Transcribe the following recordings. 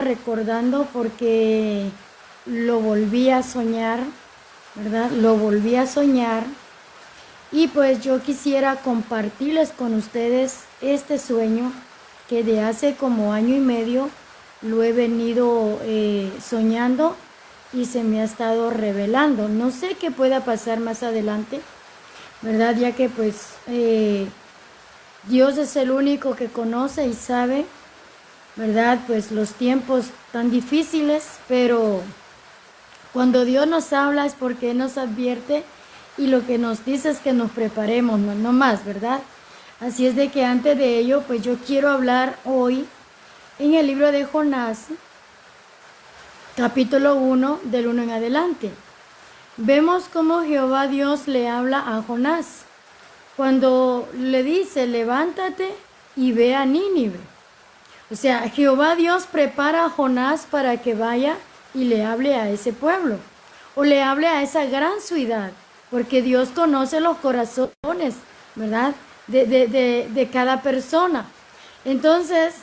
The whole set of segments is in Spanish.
recordando porque lo volví a soñar, ¿verdad? Lo volví a soñar y pues yo quisiera compartirles con ustedes este sueño que de hace como año y medio lo he venido soñando y se me ha estado revelando. No sé qué pueda pasar más adelante, ¿verdad? Ya que pues Dios es el único que conoce y sabe, ¿verdad? Pues los tiempos tan difíciles, pero cuando Dios nos habla es porque Él nos advierte y lo que nos dice es que nos preparemos, no más, ¿verdad? Así es de que antes de ello, pues yo quiero hablar hoy en el libro de Jonás, capítulo 1, del 1 en adelante. Vemos cómo Jehová Dios le habla a Jonás cuando le dice, levántate y ve a Nínive. O sea, Jehová Dios prepara a Jonás para que vaya y le hable a ese pueblo, o le hable a esa gran ciudad, porque Dios conoce los corazones, ¿verdad? De cada persona. Entonces,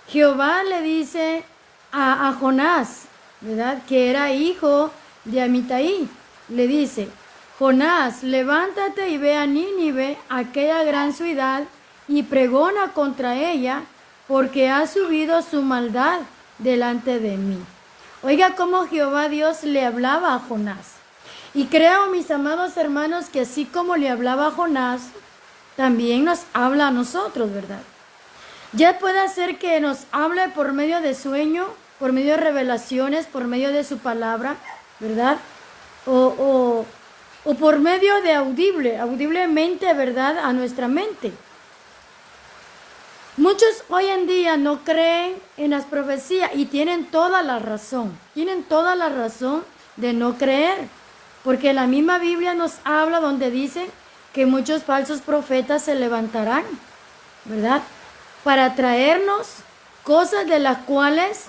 Jehová le dice a Jonás, ¿verdad? Que era hijo de Amitai. Le dice, Jonás, levántate y ve a Nínive, aquella gran ciudad, y pregona contra ella, porque ha subido su maldad delante de mí. Oiga cómo Jehová Dios le hablaba a Jonás. Y creo, mis amados hermanos, que así como le hablaba a Jonás, también nos habla a nosotros, ¿verdad? Ya puede ser que nos hable por medio de sueño, por medio de revelaciones, por medio de su palabra, ¿verdad? O por medio de audiblemente, ¿verdad? A nuestra mente. Muchos hoy en día no creen en las profecías y tienen toda la razón de no creer, porque la misma Biblia nos habla donde dice que muchos falsos profetas se levantarán, ¿verdad? Para traernos cosas de las cuales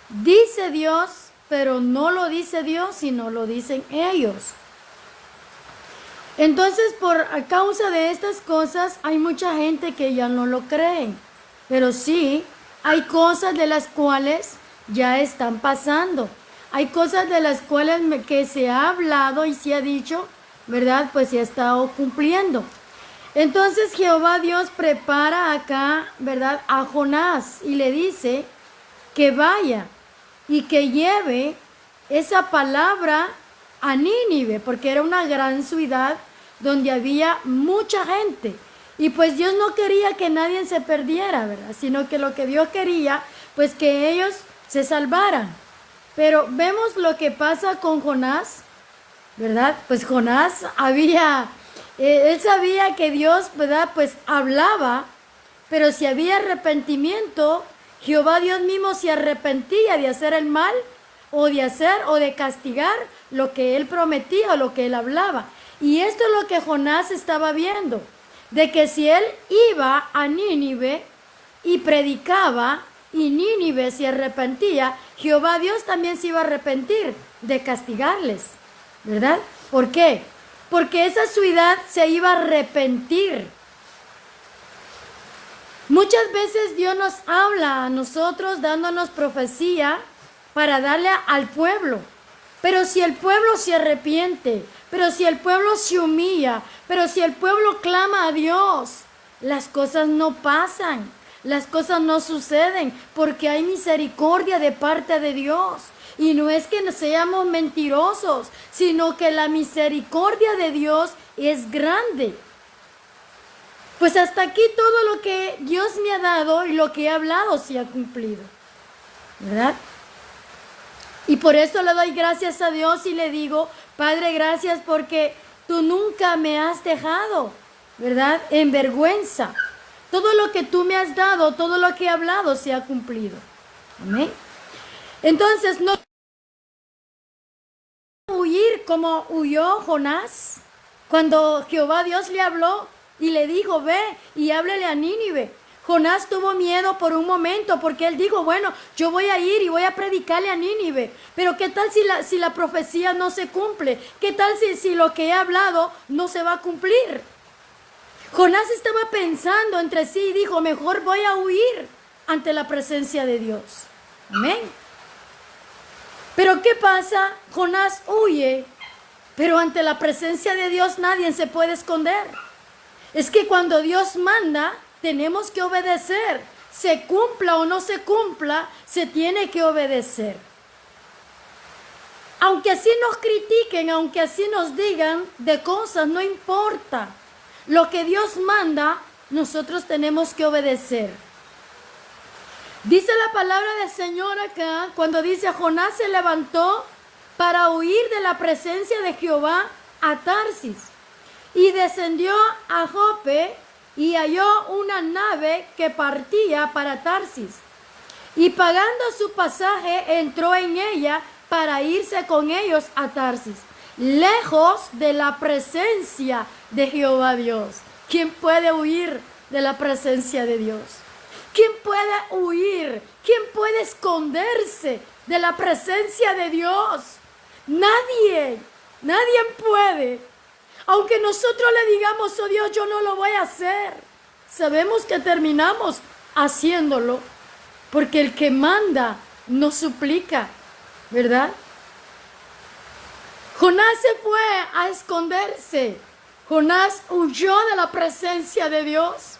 dice Dios, pero no lo dice Dios, sino lo dicen ellos. Entonces, por causa de estas cosas, hay mucha gente que ya no lo cree. Pero sí, hay cosas de las cuales ya están pasando. Hay cosas de las cuales que se ha hablado y se ha dicho, ¿verdad? Pues se ha estado cumpliendo. Entonces, Jehová Dios prepara acá, ¿verdad? A Jonás y le dice que vaya y que lleve esa palabra a Nínive, porque era una gran ciudad donde había mucha gente. Y pues Dios no quería que nadie se perdiera, ¿verdad? Sino que lo que Dios quería, pues que ellos se salvaran. Pero vemos lo que pasa con Jonás, ¿verdad? Pues Jonás él sabía que Dios, ¿verdad? Pues hablaba, pero si había arrepentimiento, Jehová Dios mismo se arrepentía de hacer el mal, o de hacer o de castigar lo que él prometía o lo que él hablaba. Y esto es lo que Jonás estaba viendo, de que si él iba a Nínive y predicaba y Nínive se arrepentía, Jehová Dios también se iba a arrepentir de castigarles, ¿verdad? ¿Por qué? Porque esa ciudad se iba a arrepentir. Muchas veces Dios nos habla a nosotros dándonos profecía para darle al pueblo. Pero si el pueblo se arrepiente, pero si el pueblo se humilla, pero si el pueblo clama a Dios, las cosas no pasan, las cosas no suceden, porque hay misericordia de parte de Dios. Y no es que seamos mentirosos, sino que la misericordia de Dios es grande. Pues hasta aquí todo lo que Dios me ha dado y lo que he hablado se ha cumplido, ¿verdad? Y por eso le doy gracias a Dios y le digo, Padre, gracias porque tú nunca me has dejado, ¿verdad? En vergüenza. Todo lo que tú me has dado, todo lo que he hablado se ha cumplido. Amén. Entonces, no huir como huyó Jonás cuando Jehová Dios le habló y le dijo, ve y háblele a Nínive. Jonás tuvo miedo por un momento porque él dijo, bueno, yo voy a ir y voy a predicarle a Nínive. Pero ¿qué tal si la profecía no se cumple? ¿Qué tal si lo que he hablado no se va a cumplir? Jonás estaba pensando entre sí y dijo, mejor voy a huir ante la presencia de Dios. Amén. Pero ¿qué pasa? Jonás huye, pero ante la presencia de Dios nadie se puede esconder. Es que cuando Dios manda, tenemos que obedecer. Se cumpla o no se cumpla, se tiene que obedecer. Aunque así nos critiquen, aunque así nos digan de cosas, no importa. Lo que Dios manda, nosotros tenemos que obedecer. Dice la palabra del Señor acá, cuando dice Jonás se levantó para huir de la presencia de Jehová a Tarsis. Y descendió a Jope y halló una nave que partía para Tarsis. Y pagando su pasaje, entró en ella para irse con ellos a Tarsis, lejos de la presencia de Jehová Dios. ¿Quién puede huir de la presencia de Dios? ¿Quién puede huir? ¿Quién puede esconderse de la presencia de Dios? Nadie, nadie puede. Aunque nosotros le digamos, oh Dios, yo no lo voy a hacer, sabemos que terminamos haciéndolo, porque el que manda no suplica, ¿verdad? Jonás se fue a esconderse. Jonás huyó de la presencia de Dios.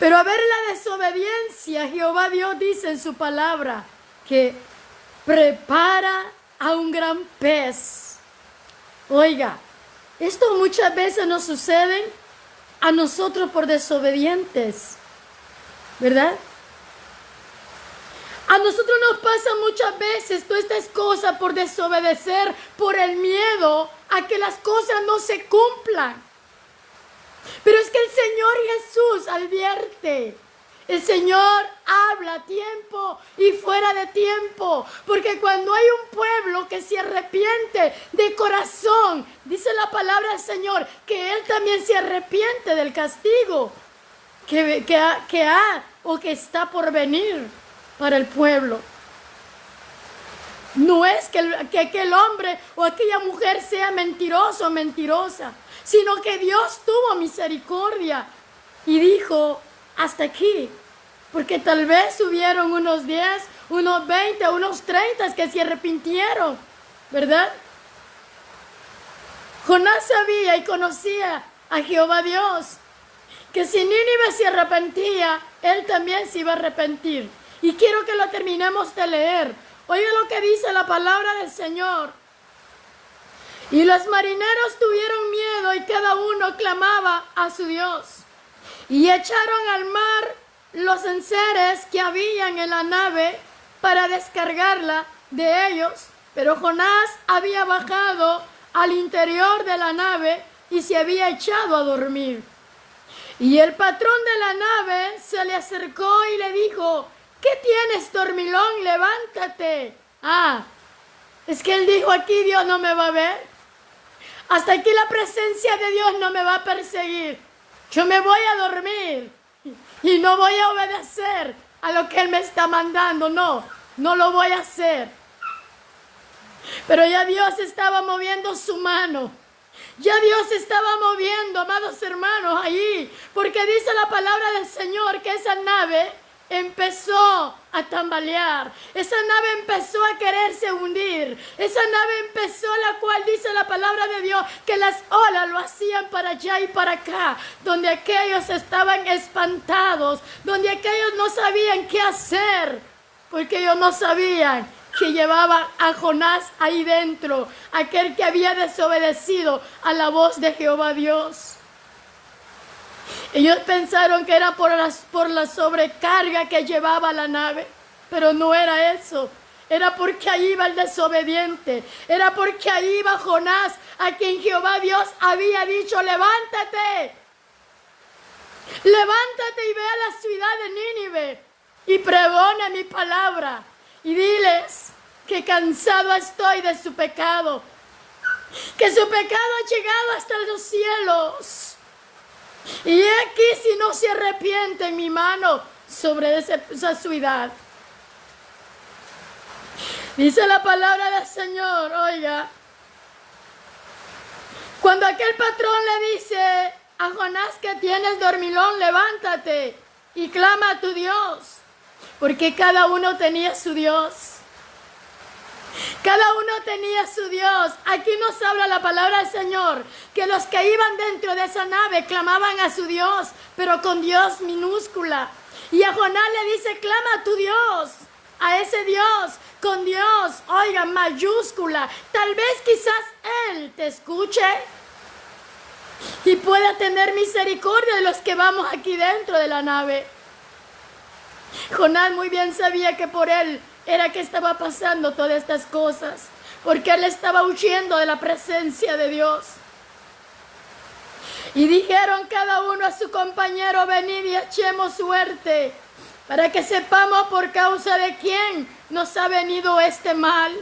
Pero a ver la desobediencia, Jehová Dios dice en su palabra que prepara a un gran pez. Oiga, esto muchas veces nos sucede a nosotros por desobedientes, ¿verdad? A nosotros nos pasa muchas veces todas estas cosas por desobedecer, por el miedo a que las cosas no se cumplan. Pero es que el Señor Jesús advierte. El Señor habla a tiempo y fuera de tiempo. Porque cuando hay un pueblo que se arrepiente de corazón, dice la palabra del Señor, que Él también se arrepiente del castigo que ha o que está por venir para el pueblo. No es que aquel hombre o aquella mujer sea mentiroso o mentirosa, sino que Dios tuvo misericordia y dijo, hasta aquí, porque tal vez hubieron unos 10, unos 20, unos 30 que se arrepintieron, ¿verdad? Jonás sabía y conocía a Jehová Dios, que si Nínive se arrepentía, él también se iba a arrepentir. Y quiero que lo terminemos de leer. Oiga lo que dice la palabra del Señor. Y los marineros tuvieron miedo y cada uno clamaba a su Dios. Y echaron al mar los enseres que habían en la nave para descargarla de ellos. Pero Jonás había bajado al interior de la nave y se había echado a dormir. Y el patrón de la nave se le acercó y le dijo, ¿qué tienes, dormilón? Levántate. Es que él dijo, aquí Dios no me va a ver. Hasta aquí la presencia de Dios no me va a perseguir. Yo me voy a dormir y no voy a obedecer a lo que Él me está mandando. No lo voy a hacer. Pero ya Dios estaba moviendo su mano. Ya Dios estaba moviendo, amados hermanos, allí. Porque dice la palabra del Señor que esa nave empezó a tambalear. Esa nave empezó a quererse hundir. Esa nave empezó, la cual dice la palabra de Dios, que las olas lo hacían para allá y para acá, donde aquellos estaban espantados, donde aquellos no sabían qué hacer, porque ellos no sabían que llevaba a Jonás ahí dentro, aquel que había desobedecido a la voz de Jehová Dios. Ellos pensaron que era por la sobrecarga que llevaba la nave, pero no era eso. Era porque ahí iba el desobediente. Era porque ahí iba Jonás, a quien Jehová Dios había dicho, levántate. Levántate y ve a la ciudad de Nínive y pregona mi palabra. Y diles que cansado estoy de su pecado, que su pecado ha llegado hasta los cielos. Y aquí si no se arrepiente en mi mano sobre esa ciudad. Dice la palabra del Señor, oiga. Cuando aquel patrón le dice a Jonás que tienes dormilón, levántate y clama a tu Dios. porque cada uno tenía su Dios. Cada uno tenía su Dios. Aquí nos habla la palabra del Señor, que los que iban dentro de esa nave clamaban a su Dios, pero con Dios minúscula. Y a Jonás le dice, clama a tu Dios, a ese Dios, con Dios, oiga, mayúscula. Tal vez quizás Él te escuche y pueda tener misericordia de los que vamos aquí dentro de la nave. Jonás muy bien sabía que por él era que estaba pasando todas estas cosas, porque él estaba huyendo de la presencia de Dios. Y dijeron cada uno a su compañero, venid y echemos suerte, para que sepamos por causa de quién nos ha venido este mal.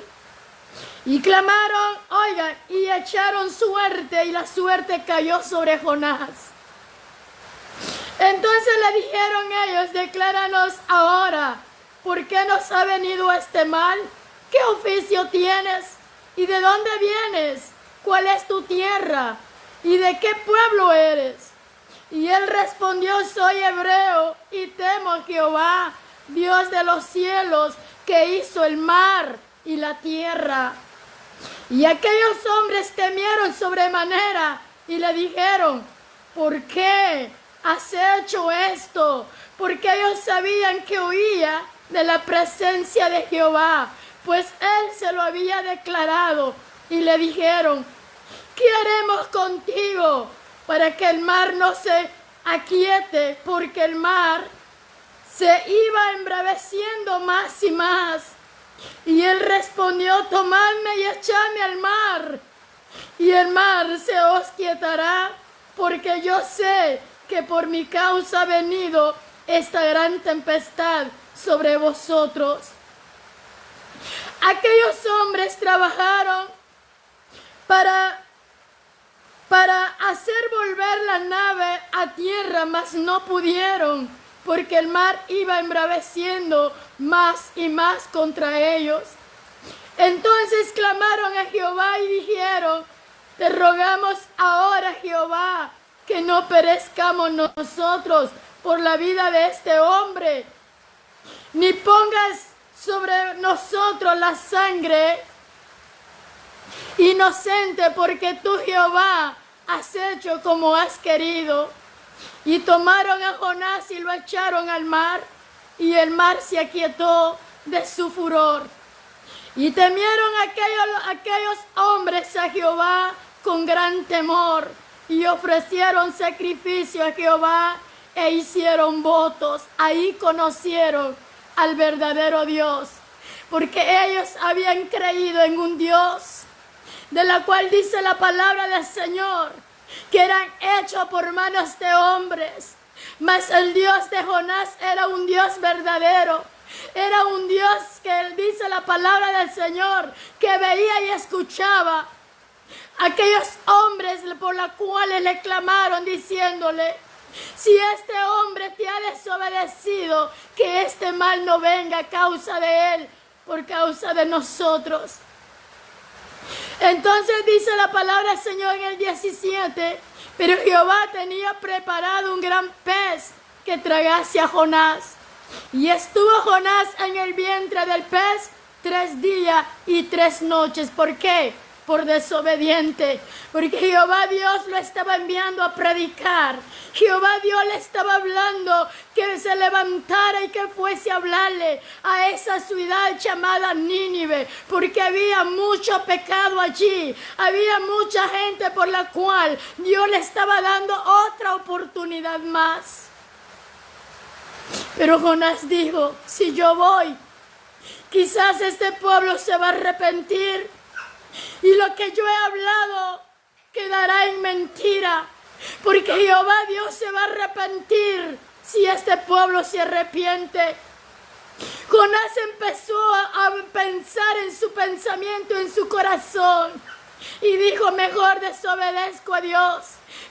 Y clamaron, oigan, y echaron suerte, y la suerte cayó sobre Jonás. Entonces le dijeron ellos, decláranos ahora, ¿por qué nos ha venido este mal? ¿Qué oficio tienes? ¿Y de dónde vienes? ¿Cuál es tu tierra? ¿Y de qué pueblo eres? Y él respondió, soy hebreo y temo a Jehová, Dios de los cielos, que hizo el mar y la tierra. Y aquellos hombres temieron sobremanera y le dijeron, ¿por qué has hecho esto? Porque ellos sabían que huía de la presencia de Jehová, pues él se lo había declarado. Y le dijeron, ¿qué haremos contigo para que el mar no se aquiete? Porque el mar se iba embraveciendo más y más. Y él respondió, tomadme y echadme al mar, y el mar se os quietará, porque yo sé que por mi causa ha venido esta gran tempestad sobre vosotros. Aquellos hombres trabajaron para hacer volver la nave a tierra, mas no pudieron, porque el mar iba embraveciendo más y más contra ellos. Entonces clamaron a Jehová y dijeron, te rogamos ahora, Jehová, que no perezcamos nosotros por la vida de este hombre, ni pongas sobre nosotros la sangre inocente, porque tú, Jehová, has hecho como has querido. Y tomaron a Jonás y lo echaron al mar, y el mar se aquietó de su furor. Y temieron aquellos hombres a Jehová con gran temor, y ofrecieron sacrificio a Jehová e hicieron votos. Ahí conocieron al verdadero Dios, porque ellos habían creído en un Dios, de la cual dice la palabra del Señor, que eran hechos por manos de hombres. Mas el Dios de Jonás era un Dios verdadero. Era un Dios que dice la palabra del Señor, que veía y escuchaba aquellos hombres por los cuales le clamaron diciéndole, si este hombre te ha desobedecido, que este mal no venga a causa de él, por causa de nosotros. Entonces dice la palabra del Señor en el 17, pero Jehová tenía preparado un gran pez que tragase a Jonás. Y estuvo Jonás en el vientre del pez 3 días y 3 noches. ¿Por qué? Por desobediente. Porque Jehová Dios lo estaba enviando a predicar. Jehová Dios le estaba hablando que se levantara y que fuese a hablarle a esa ciudad llamada Nínive. Porque había mucho pecado allí. Había mucha gente por la cual Dios le estaba dando otra oportunidad más. Pero Jonás dijo, si yo voy, quizás este pueblo se va a arrepentir y lo que yo he hablado quedará en mentira, porque Jehová Dios se va a arrepentir si este pueblo se arrepiente. Jonás empezó a pensar en su pensamiento, en su corazón, y dijo, mejor desobedezco a Dios,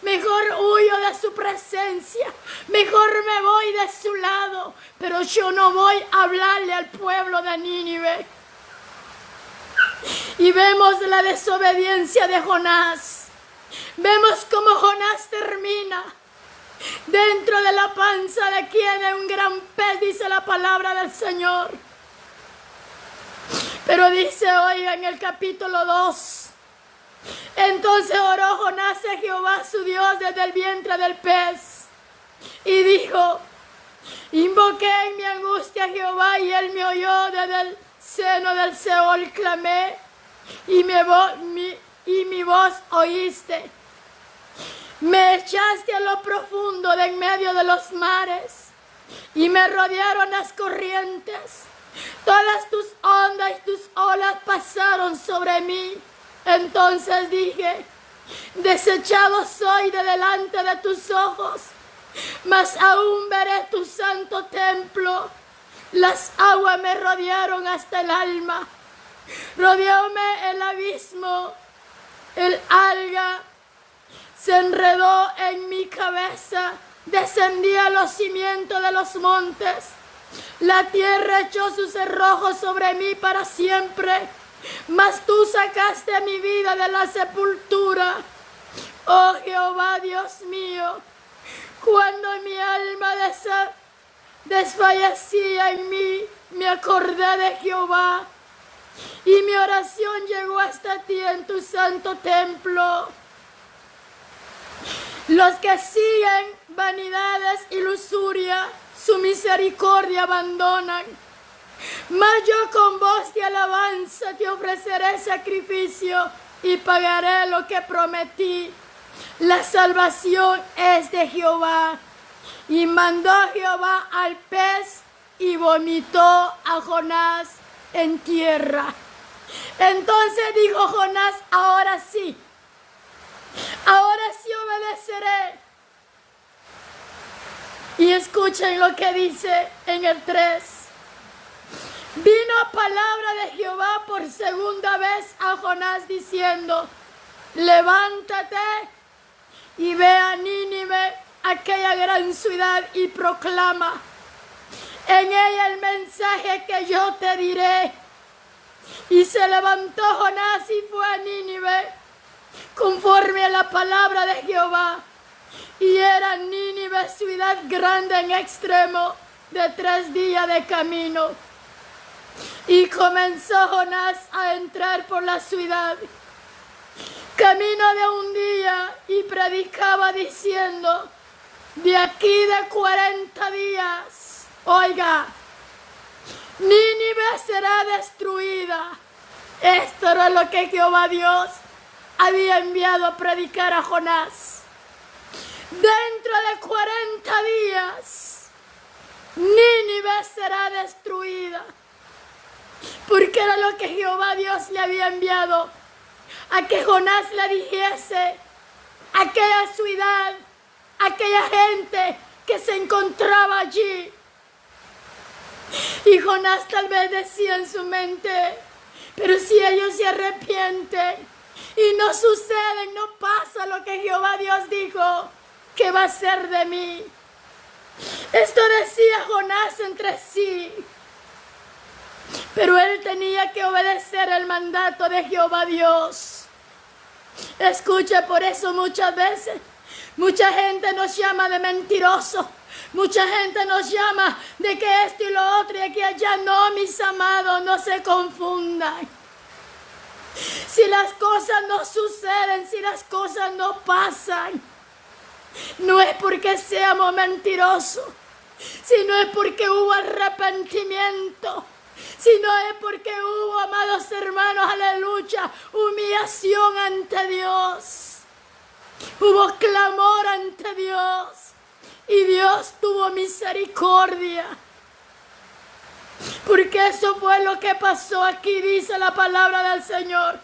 mejor huyo de su presencia, mejor me voy de su lado, pero yo no voy a hablarle al pueblo de Nínive. Y vemos la desobediencia de Jonás. Vemos cómo Jonás termina. Dentro de la panza de quien hay un gran pez, dice la palabra del Señor. Pero dice, oiga, en el capítulo 2, entonces oró Jonás a Jehová su Dios desde el vientre del pez y dijo, invoqué en mi angustia a Jehová y él me oyó desde el seno del Seol, clamé y mi voz oíste. Me echaste a lo profundo de en medio de los mares y me rodearon las corrientes. Todas tus ondas y tus olas pasaron sobre mí. Entonces dije, desechado soy de delante de tus ojos, mas aún veré tu santo templo. Las aguas me rodearon hasta el alma, rodeóme el abismo, el alga se enredó en mi cabeza, descendí a los cimientos de los montes. La tierra echó sus cerrojos sobre mí para siempre, mas tú sacaste mi vida de la sepultura. Oh Jehová, Dios mío, cuando mi alma desfallecía en mí, me acordé de Jehová, y mi oración llegó hasta ti en tu santo templo. Los que siguen vanidades y lujuria, su misericordia abandonan. Mas yo con voz de alabanza te ofreceré sacrificio y pagaré lo que prometí. La salvación es de Jehová. Y mandó Jehová al pez y vomitó a Jonás en tierra. Entonces dijo Jonás, ahora sí obedeceré. Y escuchen lo que dice en el 3. Vino palabra de Jehová por segunda vez a Jonás diciendo, levántate y ve a Nínive, aquella gran ciudad, y proclama en ella el mensaje que yo te diré. Y se levantó Jonás y fue a Nínive, conforme a la palabra de Jehová. Y era Nínive ciudad grande en extremo, de 3 días de camino. Y comenzó Jonás a entrar por la ciudad, camino de un día, y predicaba diciendo, de aquí de 40 días, oiga, Nínive será destruida. Esto era lo que Jehová Dios había enviado a predicar a Jonás. Dentro de 40 días, Nínive será destruida. Porque era lo que Jehová Dios le había enviado a que Jonás le dijese a aquella ciudad, a aquella gente que se encontraba allí. Y Jonás tal vez decía en su mente, pero si ellos se arrepienten y no suceden, no pasa lo que Jehová Dios dijo, ¿qué va a ser de mí? Esto decía Jonás entre sí. Pero él tenía que obedecer el mandato de Jehová Dios. Escucha, por eso muchas veces, mucha gente nos llama de mentirosos. Mucha gente nos llama de que esto y lo otro y aquí y allá. No, mis amados, no se confundan. Si las cosas no suceden, si las cosas no pasan, no es porque seamos mentirosos, sino es porque hubo arrepentimiento. Si no es porque hubo, amados hermanos, aleluya, humillación ante Dios. Hubo clamor ante Dios. Y Dios tuvo misericordia. Porque eso fue lo que pasó aquí, dice la palabra del Señor.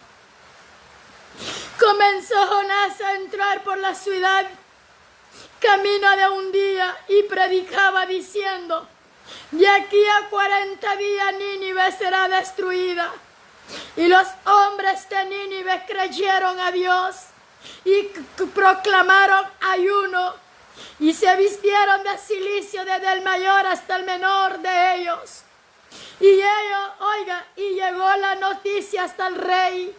Comenzó Jonás a entrar por la ciudad, camino de un día, y predicaba diciendo, de aquí a 40 días Nínive será destruida. Y los hombres de Nínive creyeron a Dios y proclamaron ayuno y se vistieron de cilicio desde el mayor hasta el menor de ellos. Y ellos, oiga, y llegó la noticia hasta el rey.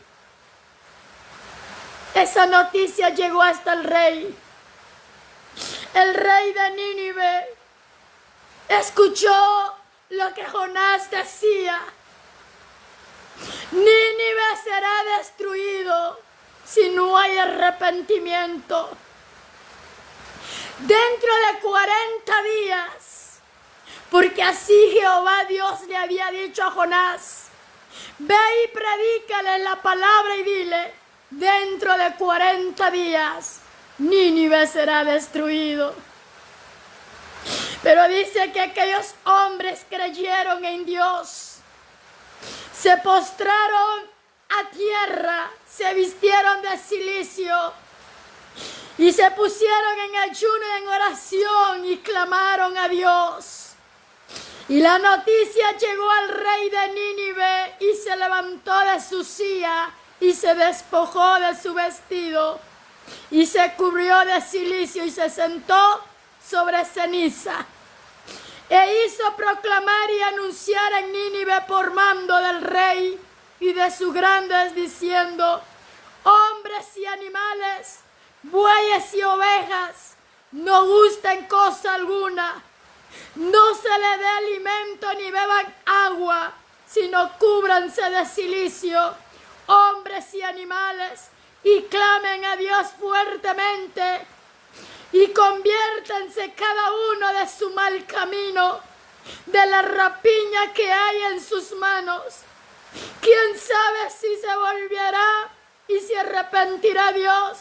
Esa noticia llegó hasta el rey. el rey de Nínive escuchó lo que Jonás decía. Nínive será destruido si no hay arrepentimiento. Dentro de 40 días, porque así Jehová Dios le había dicho a Jonás, ve y predícale la palabra y dile, dentro de 40 días, Nínive será destruido. Pero dice que aquellos hombres creyeron en Dios, se postraron a tierra, se vistieron de cilicio y se pusieron en ayuno y en oración y clamaron a Dios. Y la noticia llegó al rey de Nínive y se levantó de su silla y se despojó de su vestido y se cubrió de cilicio y se sentó sobre ceniza. E hizo proclamar y anunciar en Nínive por mando del rey y de sus grandes, diciendo, hombres y animales, bueyes y ovejas, no gusten cosa alguna, no se le dé alimento ni beban agua, sino cúbranse de cilicio, hombres y animales, y clamen a Dios fuertemente, y conviértanse cada uno de su mal camino, de la rapiña que hay en sus manos. ¿Quién sabe si se volverá y se arrepentirá Dios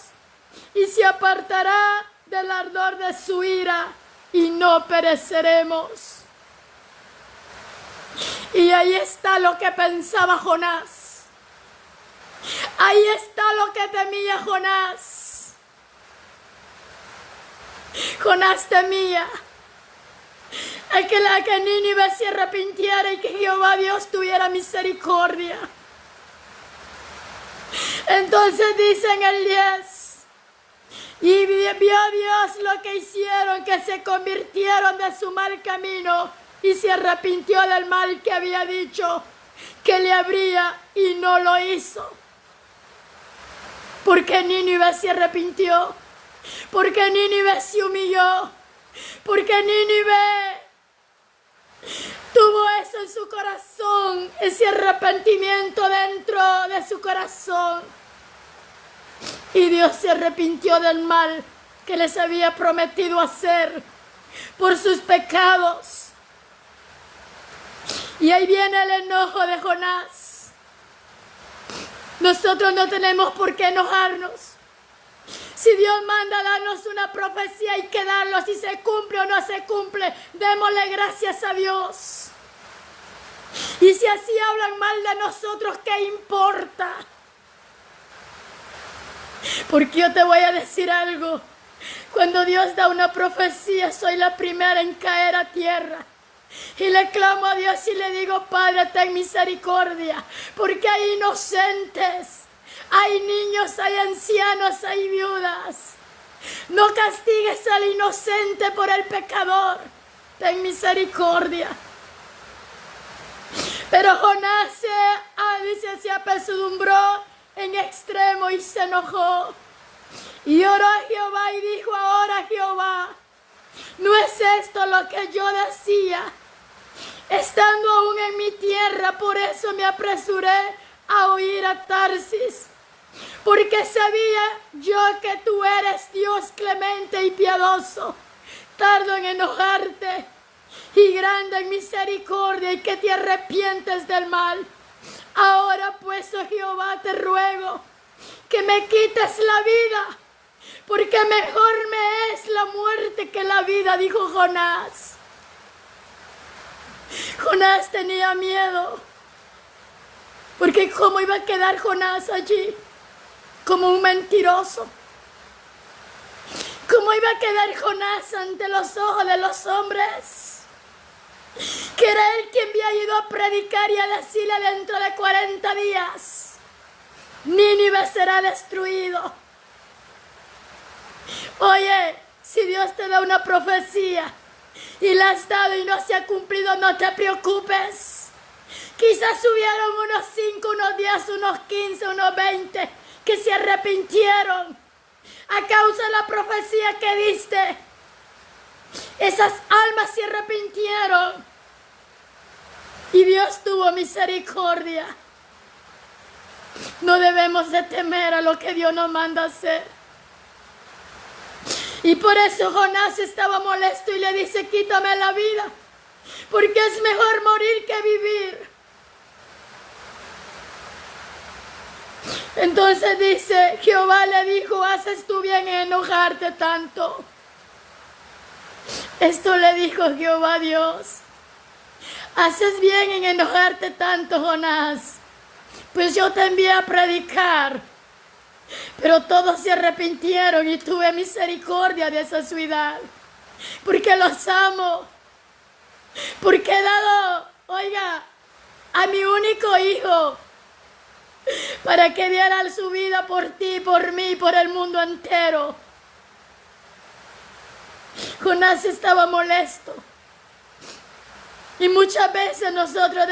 y se apartará del ardor de su ira y no pereceremos? Y ahí está lo que pensaba Jonás. Ahí está lo que temía Jonás. Jonás temía a que Nínive se arrepintiera y que Jehová Dios tuviera misericordia. Entonces dice en el 10, y vio Dios lo que hicieron, que se convirtieron de su mal camino y se arrepintió del mal que había dicho que le habría y no lo hizo. Porque Nínive se arrepintió, porque Nínive se humilló, porque Nínive tuvo eso en su corazón, ese arrepentimiento dentro de su corazón. Y Dios se arrepintió del mal que les había prometido hacer por sus pecados. Y ahí viene el enojo de Jonás. Nosotros no tenemos por qué enojarnos. Si Dios manda a darnos una profecía, hay que darlo. Si se cumple o no se cumple, démosle gracias a Dios. Y si así hablan mal de nosotros, ¿qué importa? Porque yo te voy a decir algo. Cuando Dios da una profecía, soy la primera en caer a tierra. Y le clamo a Dios y le digo, Padre, ten misericordia, porque hay inocentes, hay niños, hay ancianos, hay viudas. No castigues al inocente por el pecador, ten misericordia. Pero Jonás se apesadumbró en extremo y se enojó. Y oró a Jehová y dijo, ahora Jehová, ¿no es esto lo que yo decía? Estando aún en mi tierra, por eso me apresuré a huir a Tarsis, porque sabía yo que tú eres Dios clemente y piadoso, tardo en enojarte y grande en misericordia, y que te arrepientes del mal. Ahora pues, oh Jehová, te ruego que me quites la vida, porque mejor me es la muerte que la vida, dijo Jonás. Jonás tenía miedo, porque ¿cómo iba a quedar Jonás allí? Como un mentiroso. ¿Cómo iba a quedar Jonás ante los ojos de los hombres? Que era él quien había ido a predicar y a decirle dentro de 40 días, Nínive será destruido. Oye, si Dios te da una profecía y la has dado y no se ha cumplido, no te preocupes. Quizás hubieron unos 5, unos 10, unos 15, unos 20 que se arrepintieron a causa de la profecía que diste. Esas almas se arrepintieron y Dios tuvo misericordia. No debemos de temer a lo que Dios nos manda hacer. Y por eso Jonás estaba molesto y le dice: quítame la vida, porque es mejor morir que vivir. Entonces dice, Jehová le dijo: haces tú bien en enojarte tanto. Esto le dijo Jehová Dios: haces bien en enojarte tanto, Jonás, pues yo te envié a predicar. Pero todos se arrepintieron y tuve misericordia de esa ciudad, porque los amo, porque he dado, oiga, a mi único hijo, para que diera su vida por ti, por mí, por el mundo entero. Jonás estaba molesto. Y muchas veces nosotros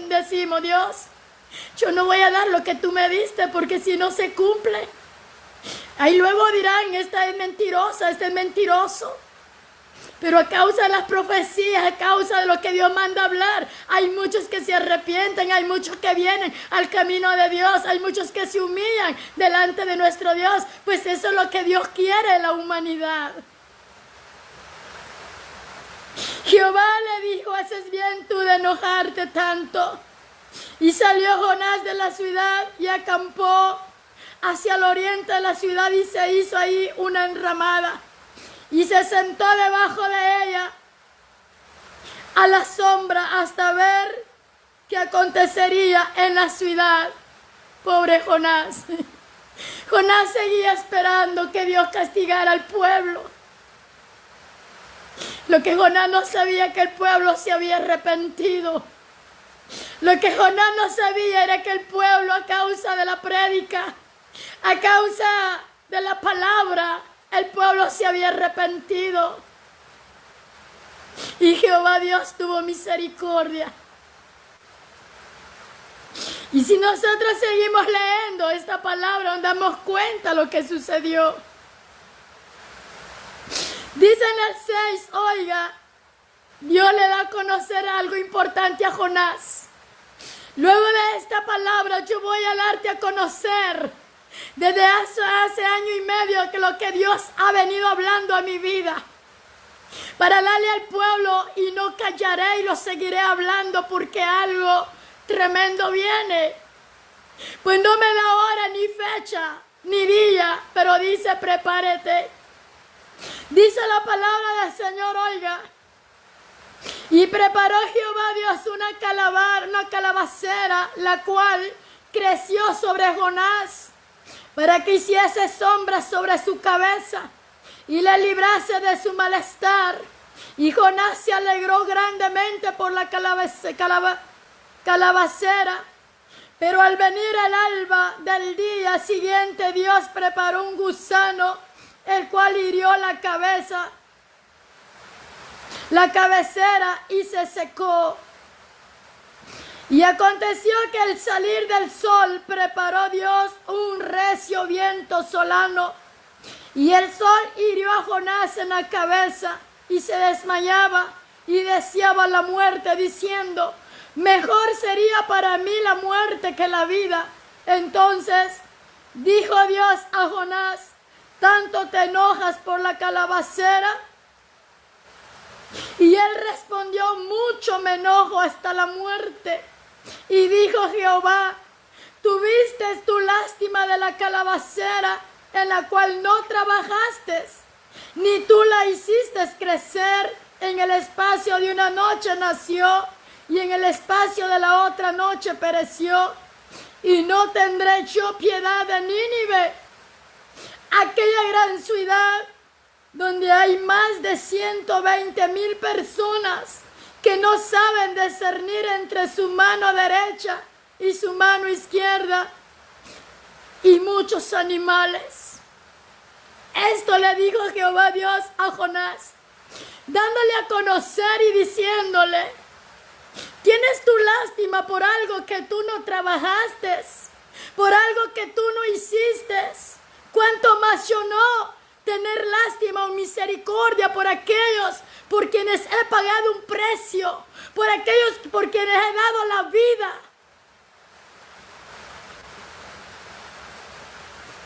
decimos: Dios, yo no voy a dar lo que tú me diste, porque si no se cumple, ahí luego dirán: esta es mentirosa, este es mentiroso. Pero a causa de las profecías, a causa de lo que Dios manda hablar, hay muchos que se arrepienten, hay muchos que vienen al camino de Dios, hay muchos que se humillan delante de nuestro Dios, pues eso es lo que Dios quiere en la humanidad. Jehová le dijo: haces bien tú de enojarte tanto. Y salió Jonás de la ciudad y acampó hacia el oriente de la ciudad y se hizo ahí una enramada. Y se sentó debajo de ella a la sombra hasta ver qué acontecería en la ciudad. Pobre Jonás. Jonás seguía esperando que Dios castigara al pueblo. Lo que Jonás no sabía, que el pueblo se había arrepentido. Lo que Jonás no sabía era que el pueblo, a causa de la prédica, a causa de la palabra, el pueblo se había arrepentido. Y Jehová Dios tuvo misericordia. Y si nosotros seguimos leyendo esta palabra, nos damos cuenta de lo que sucedió. Dice en el 6, oiga, Dios le da a conocer algo importante a Jonás. Luego de esta palabra yo voy a darte a conocer desde hace año y medio que lo que Dios ha venido hablando a mi vida. Para darle al pueblo, y no callaré y lo seguiré hablando, porque algo tremendo viene. Pues no me da hora, ni fecha, ni día, pero dice: prepárate. Dice la palabra del Señor, oiga. Y preparó Jehová Dios una calabacera, la cual creció sobre Jonás, para que hiciese sombra sobre su cabeza y le librase de su malestar. Y Jonás se alegró grandemente por la calabacera. Pero al venir el alba del día siguiente, Dios preparó un gusano, el cual hirió la cabecera y se secó. Y aconteció que al salir del sol preparó Dios un recio viento solano, y el sol hirió a Jonás en la cabeza, y se desmayaba y deseaba la muerte, diciendo: mejor sería para mí la muerte que la vida. Entonces dijo Dios a Jonás: ¿tanto te enojas por la calabacera? Y él respondió: mucho me enojo hasta la muerte. Y dijo Jehová: ¿tuviste tu lástima de la calabacera, en la cual no trabajaste, ni tú la hiciste crecer? En el espacio de una noche nació, y en el espacio de la otra noche pereció. Y no tendré yo piedad de Nínive, aquella gran ciudad donde hay más de 120,000 personas que no saben discernir entre su mano derecha y su mano izquierda, y muchos animales. Esto le dijo Jehová Dios a Jonás, dándole a conocer y diciéndole: ¿tienes tu lástima por algo que tú no trabajaste, por algo que tú no hiciste? ¿Cuánto más yo no tener lástima o misericordia por aquellos por quienes he pagado un precio, por aquellos por quienes he dado la vida.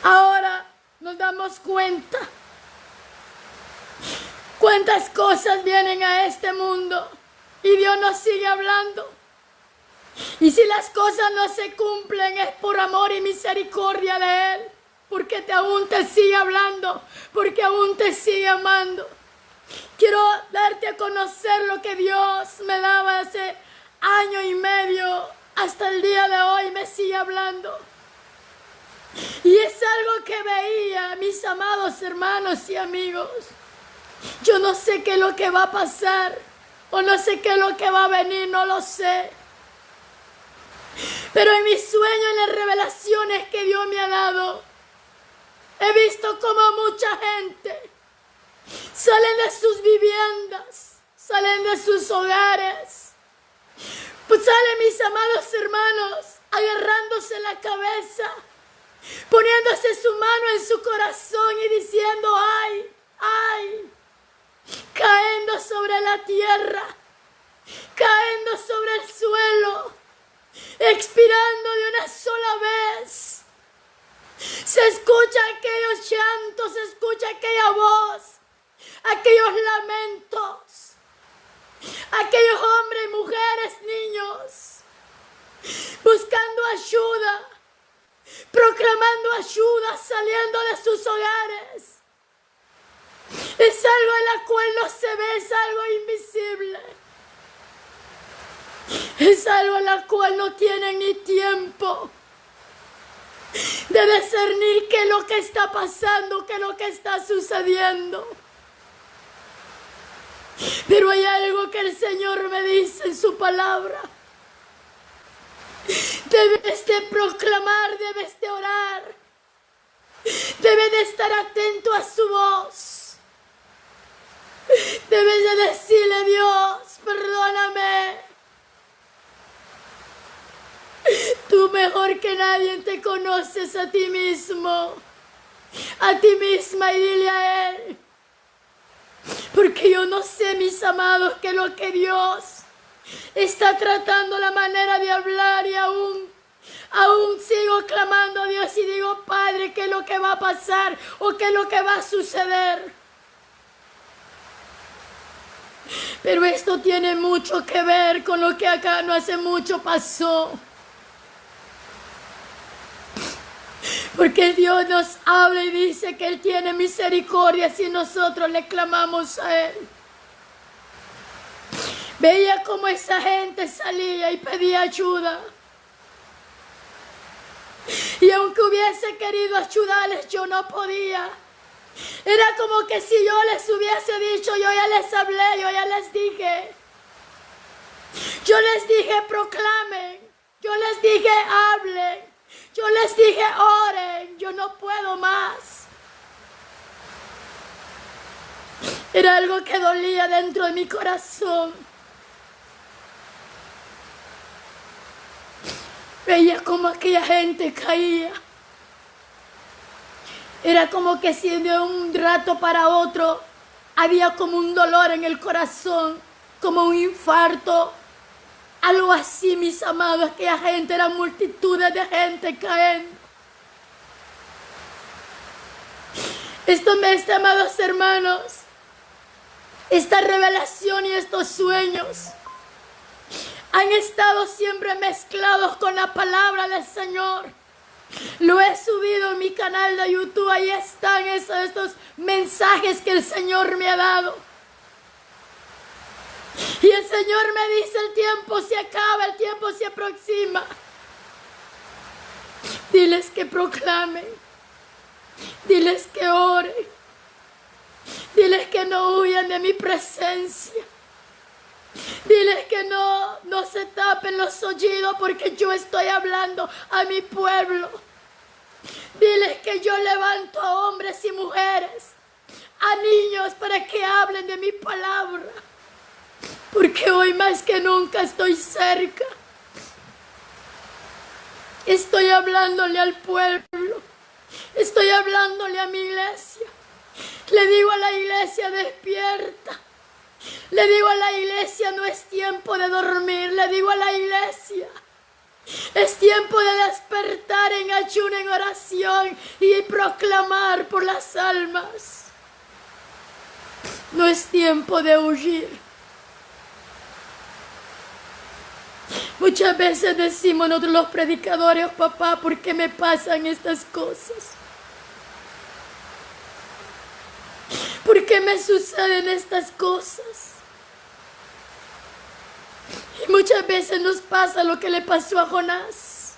Ahora nos damos cuenta cuántas cosas vienen a este mundo y Dios nos sigue hablando. Y si las cosas no se cumplen es por amor y misericordia de Él, porque aún te sigue hablando, porque aún te sigue amando. Quiero darte a conocer lo que Dios me daba hace año y medio, hasta el día de hoy me sigue hablando. Y es algo que veía, mis amados hermanos y amigos. Yo no sé qué es lo que va a pasar, o no sé qué es lo que va a venir, no lo sé. Pero en mis sueños, en las revelaciones que Dios me ha dado, he visto como mucha gente salen de sus viviendas, salen de sus hogares, pues salen, mis amados hermanos, agarrándose la cabeza, poniéndose su mano en su corazón y diciendo, ay, ay, cayendo sobre la tierra, cayendo sobre el suelo, expirando de una sola vez. Se escucha aquellos llantos, se escucha aquella voz, aquellos lamentos, aquellos hombres, mujeres, niños, buscando ayuda, proclamando ayuda, saliendo de sus hogares. Es algo en la cual no se ve, es algo invisible. Es algo en la cual no tienen ni tiempo de discernir qué es lo que está pasando, qué es lo que está sucediendo. Pero hay algo que el Señor me dice en su palabra. Debes de proclamar, debes de orar, debes de estar atento a su voz. Debes de decirle, Dios, perdóname. Tú mejor que nadie te conoces a ti mismo, a ti misma, y dile a Él. Porque yo no sé, mis amados, que lo que Dios está tratando la manera de hablar, y aún sigo clamando a Dios y digo, Padre, ¿qué es lo que va a pasar o qué es lo que va a suceder? Pero esto tiene mucho que ver con lo que acá no hace mucho pasó. Porque Dios nos habla y dice que Él tiene misericordia si nosotros le clamamos a Él. Veía cómo esa gente salía y pedía ayuda. Y aunque hubiese querido ayudarles, yo no podía. Era como que si yo les hubiese dicho, yo ya les hablé, yo ya les dije. Yo les dije, proclamen. Yo les dije, hablen. Yo les dije, oren. Yo no puedo más. Era algo que dolía dentro de mi corazón. Veía como aquella gente caía. Era como que si de un rato para otro había como un dolor en el corazón, como un infarto, algo así, mis amados. Aquella gente, eran multitudes de gente cayendo. Mis amados hermanos, esta revelación y estos sueños han estado siempre mezclados con la palabra del Señor. Lo he subido en mi canal de YouTube. Ahí están estos mensajes que el Señor me ha dado. Y el Señor me dice, el tiempo se acaba, el tiempo se aproxima. Diles que proclamen. Diles que oren. Diles que no huyan de mi presencia. Diles que no se tapen los oídos, porque yo estoy hablando a mi pueblo. Diles que yo levanto a hombres y mujeres, a niños, para que hablen de mi palabra. Porque hoy más que nunca estoy cerca. Estoy hablándole al pueblo. Estoy hablándole a mi iglesia. Le digo a la iglesia, despierta. Le digo a la iglesia, no es tiempo de dormir. Le digo a la iglesia, es tiempo de despertar en ayuno, en oración y proclamar por las almas. No es tiempo de huir. Muchas veces decimos nosotros los predicadores, papá, ¿por qué me pasan estas cosas? ¿Por qué me suceden estas cosas? Y muchas veces nos pasa lo que le pasó a Jonás.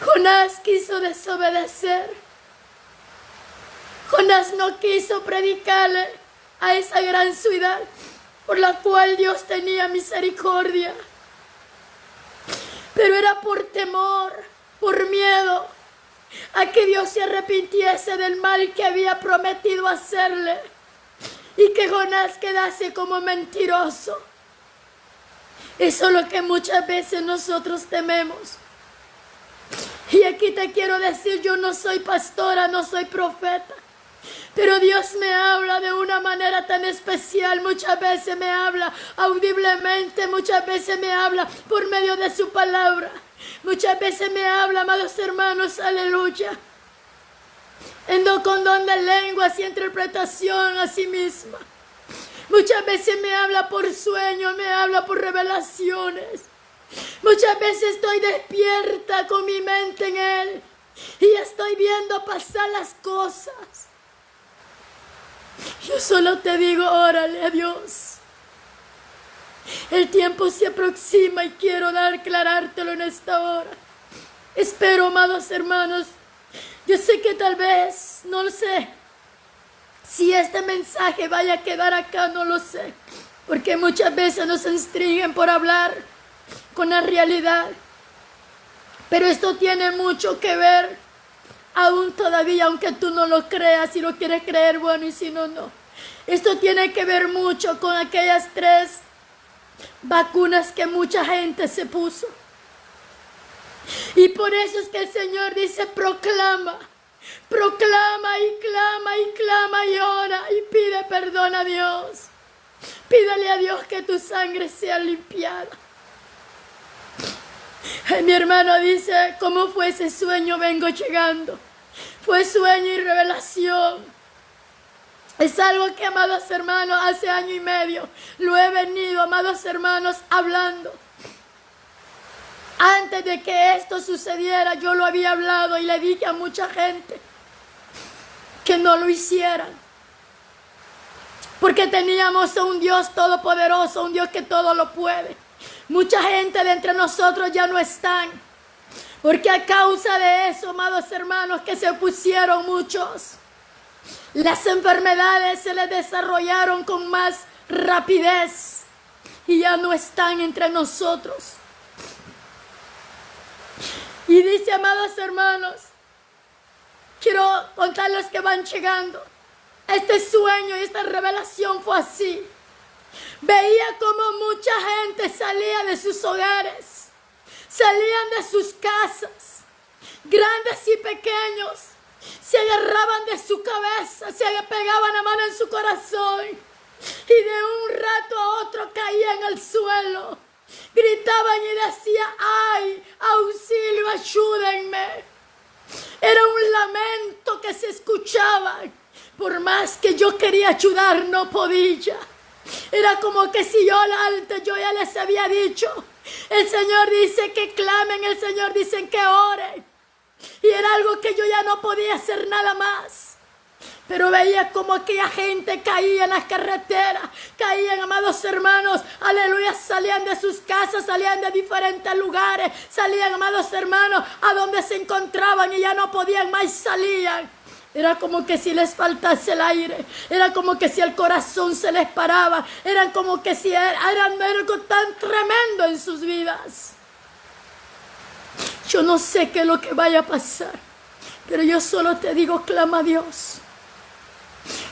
Jonás quiso desobedecer. Jonás no quiso predicarle a esa gran ciudad por la cual Dios tenía misericordia. Pero era por temor, por miedo a que Dios se arrepintiese del mal que había prometido hacerle y que Jonás quedase como mentiroso. Eso es lo que muchas veces nosotros tememos. Y aquí te quiero decir, yo no soy pastora, no soy profeta, pero Dios me habla de una manera tan especial. Muchas veces me habla audiblemente, muchas veces me habla por medio de su palabra. Muchas veces me habla, amados hermanos, aleluya, con don de lenguas y interpretación a sí misma. Muchas veces me habla por sueños, me habla por revelaciones. Muchas veces estoy despierta con mi mente en Él y estoy viendo pasar las cosas. Yo solo te digo, órale a Dios. El tiempo se aproxima y quiero aclarártelo en esta hora. Espero, amados hermanos, yo sé que tal vez, no lo sé, si este mensaje vaya a quedar acá, no lo sé, porque muchas veces nos restringen por hablar con la realidad. Pero esto tiene mucho que ver, aún todavía, aunque tú no lo creas, si lo quieres creer, bueno, y si no, no. Esto tiene que ver mucho con aquellas 3 vacunas que mucha gente se puso. Y por eso es que el Señor dice, proclama, proclama y clama y clama y ora y pide perdón a Dios. Pídele a Dios que tu sangre sea limpiada. Mi hermano dice, ¿cómo fue ese sueño? Vengo llegando. Fue sueño y revelación. Es algo que, amados hermanos, hace 1 año y medio lo he venido, amados hermanos, hablando. Antes de que esto sucediera, yo lo había hablado y le dije a mucha gente que no lo hicieran. Porque teníamos a un Dios todopoderoso, un Dios que todo lo puede. Mucha gente de entre nosotros ya no están. Porque a causa de eso, amados hermanos, que se pusieron muchos, las enfermedades se les desarrollaron con más rapidez y ya no están entre nosotros. Y dice, amados hermanos, quiero contarles que van llegando. Este sueño y esta revelación fue así. Veía como mucha gente salía de sus hogares, salían de sus casas, grandes y pequeños, se agarraban de su cabeza, se pegaban la mano en su corazón y de un rato a otro caían al suelo, gritaban y decían, ¡ay, auxilio, ayúdenme! Era un lamento que se escuchaba, por más que yo quería ayudar no podía. Era como que si yo ya les había dicho, el Señor dice que clamen, el Señor dice que oren. Y era algo que yo ya no podía hacer nada más. Pero veía como aquella gente caía en las carreteras, caían, amados hermanos, aleluya, salían de sus casas, salían de diferentes lugares, salían, amados hermanos, a donde se encontraban y ya no podían más, salían. Era como que si les faltase el aire, era como que si el corazón se les paraba, era como que si era algo tan tremendo en sus vidas. Yo no sé qué es lo que vaya a pasar, pero yo solo te digo, clama a Dios.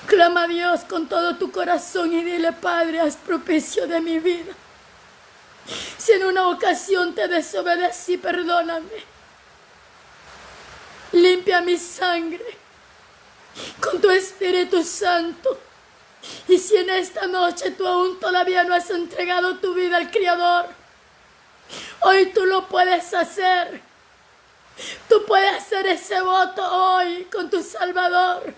Clama a Dios con todo tu corazón y dile, Padre, haz propicio de mi vida. Si en una ocasión te desobedecí, perdóname. Limpia mi sangre con tu Espíritu Santo. Y si en esta noche tú aún todavía no has entregado tu vida al Creador, hoy tú lo puedes hacer. Tú puedes hacer ese voto hoy con tu Salvador.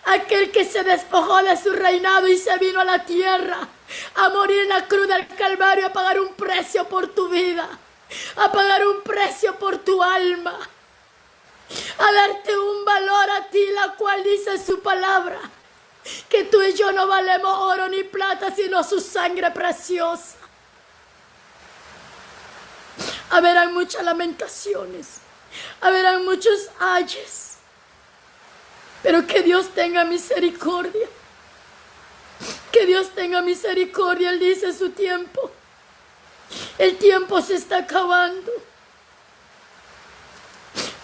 Aquel que se despojó de su reinado y se vino a la tierra a morir en la cruz del Calvario, a pagar un precio por tu vida, a pagar un precio por tu alma, a darte un valor a ti, la cual dice su palabra, que tú y yo no valemos oro ni plata, sino su sangre preciosa. Habrán muchas lamentaciones, habrán muchos ayes, pero que Dios tenga misericordia. Que Dios tenga misericordia. Él dice su tiempo. El tiempo se está acabando.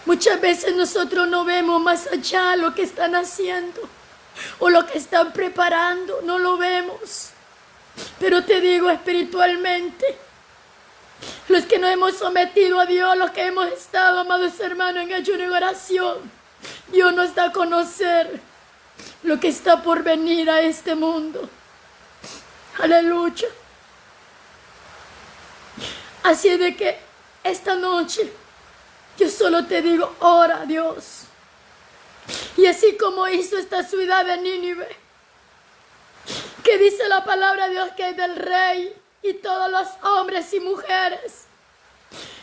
Muchas veces nosotros no vemos más allá lo que están haciendo o lo que están preparando. No lo vemos. Pero te digo espiritualmente, los que nos hemos sometido a Dios, los que hemos estado, amados hermanos, en ayuno y oración, Dios nos da a conocer lo que está por venir a este mundo. Aleluya. Así de que esta noche yo solo te digo, ora a Dios. Y así como hizo esta ciudad de Nínive, que dice la palabra de Dios que es del rey, y todos los hombres y mujeres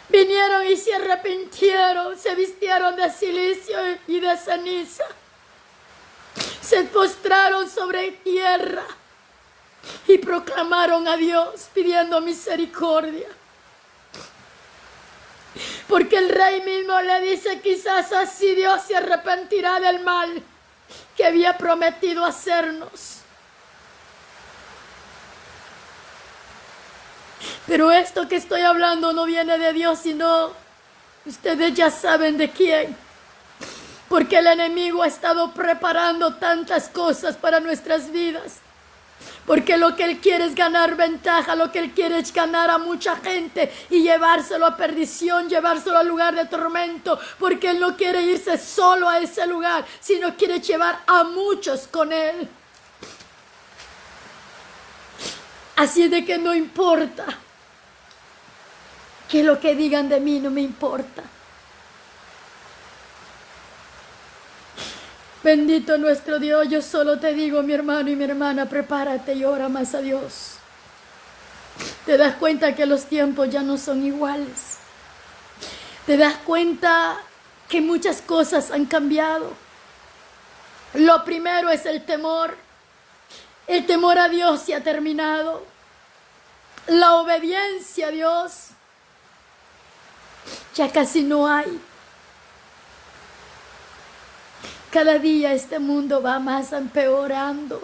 vinieron y se arrepintieron, se vistieron de silicio y de ceniza, se postraron sobre tierra y proclamaron a Dios pidiendo misericordia. Porque el rey mismo le dice, quizás así Dios se arrepentirá del mal que había prometido hacernos. Pero esto que estoy hablando no viene de Dios, sino ustedes ya saben de quién. Porque el enemigo ha estado preparando tantas cosas para nuestras vidas. Porque lo que él quiere es ganar ventaja, lo que él quiere es ganar a mucha gente y llevárselo a perdición, llevárselo al lugar de tormento. Porque él no quiere irse solo a ese lugar, sino quiere llevar a muchos con él. Así de que no importa que lo que digan de mí, no me importa. Bendito nuestro Dios. Yo solo te digo, mi hermano y mi hermana, prepárate y ora más a Dios. Te das cuenta que los tiempos ya no son iguales. Te das cuenta que muchas cosas han cambiado. Lo primero es el temor. El temor a Dios se ha terminado. La obediencia a Dios ya casi no hay. Cada día este mundo va más empeorando.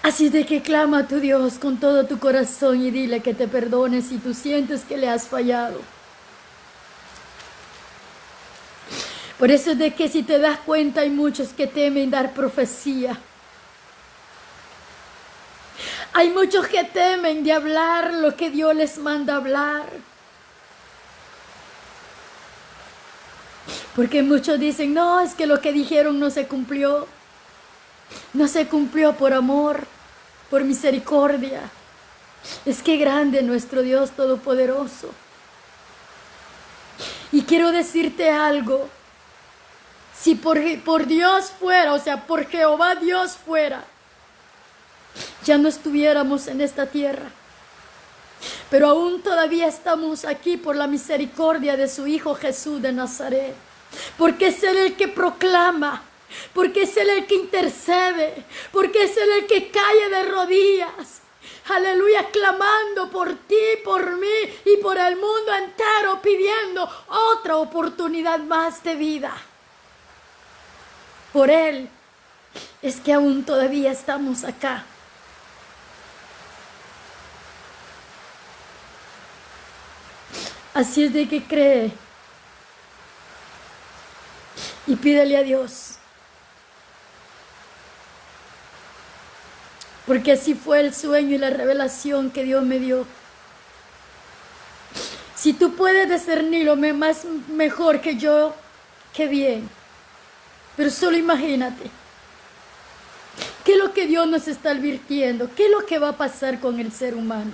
Así de que clama a tu Dios con todo tu corazón y dile que te perdone si tú sientes que le has fallado. Por eso es de que si te das cuenta hay muchos que temen dar profecía. Hay muchos que temen de hablar lo que Dios les manda hablar. Porque muchos dicen, no, es que lo que dijeron no se cumplió. No se cumplió por amor, por misericordia. Es que grande nuestro Dios Todopoderoso. Y quiero decirte algo. Si por Dios fuera, o sea, por Jehová Dios fuera, ya no estuviéramos en esta tierra. Pero aún todavía estamos aquí por la misericordia de su Hijo Jesús de Nazaret. Porque es Él el que proclama, porque es Él el que intercede, porque es Él el que cae de rodillas. Aleluya, clamando por ti, por mí y por el mundo entero, pidiendo otra oportunidad más de vida. Por Él es que aún todavía estamos acá. Así es de que cree y pídele a Dios. Porque así fue el sueño y la revelación que Dios me dio. Si tú puedes discernirlo más mejor que yo, qué bien. Pero solo imagínate, ¿qué es lo que Dios nos está advirtiendo? ¿Qué es lo que va a pasar con el ser humano?